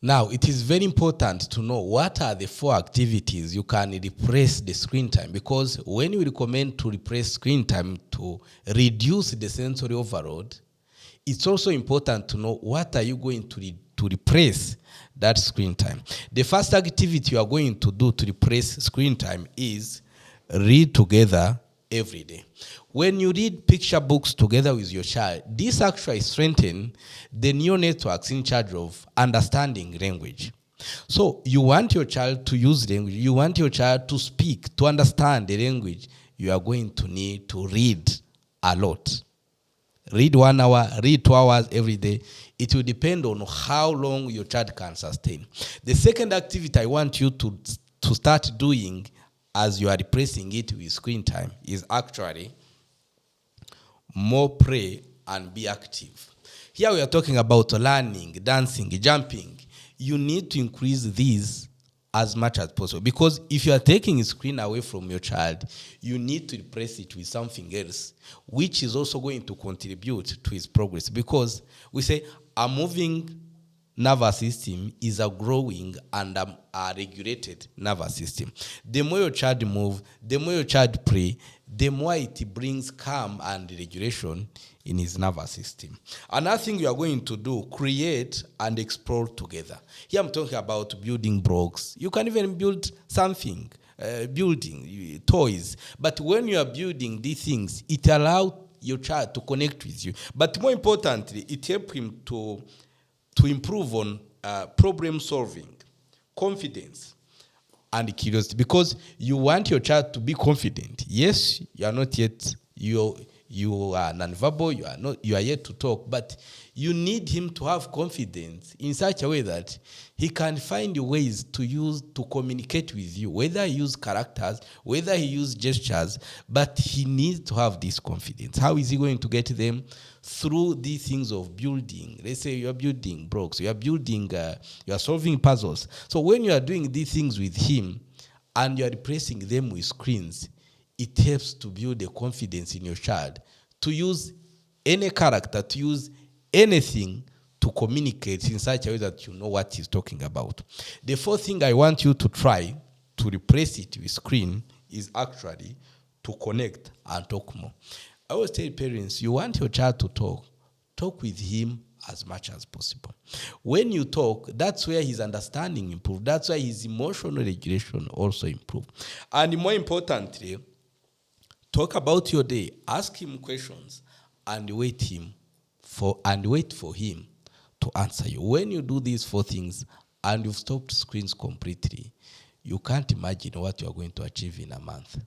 Now, it is very important to know what are the 4 activities you can replace the screen time, because when we recommend to replace screen time to reduce the sensory overload, it's also important to know what are you going to replace that screen time. The first activity you are going to do to replace screen time is read together every day. When you read picture books together with your child, this actually strengthens the neural networks in charge of understanding language. So you want your child to use language, you want your child to speak, to understand the language, you are going to need to read a lot. Read 1 hour, read 2 hours every day. It will depend on how long your child can sustain. The second activity I want you to start doing as you are replacing it with screen time is actually more play and be active. Here we are talking about learning, dancing, jumping. You need to increase these as much as possible, because if you are taking a screen away from your child, you need to replace it with something else, which is also going to contribute to his progress, because we say a moving nervous system is a growing and a regulated nervous system. The more your child move, the more your child play, the more it brings calm and regulation in his nervous system. Another thing you are going to do, create and explore together. Here I'm talking about building blocks. You can even build something, building toys. But when you are building these things, it allows your child to connect with you. But more importantly, it helps him to improve on problem solving, confidence, and curiosity, because you want your child to be confident. Yes, you are not yet, you are nonverbal, you are yet to talk, but you need him to have confidence in such a way that he can find ways to communicate with you, whether he use characters, whether he use gestures, but he needs to have this confidence. How is he going to get them? Through these things of building. Let's say you are building blocks, you are solving puzzles. So when you are doing these things with him and you are replacing them with screens, it helps to build the confidence in your child to use any character, to use anything to communicate in such a way that you know what he's talking about. The fourth thing I want you to try to replace it with screen is actually to connect and talk more. I always tell parents, you want your child to talk with him as much as possible. When you talk, that's where his understanding improves. That's why his emotional regulation also improves. And more importantly, talk about your day. Ask him questions and wait for him to answer you. When you do these 4 things and you've stopped screens completely, you can't imagine what you are going to achieve in a month.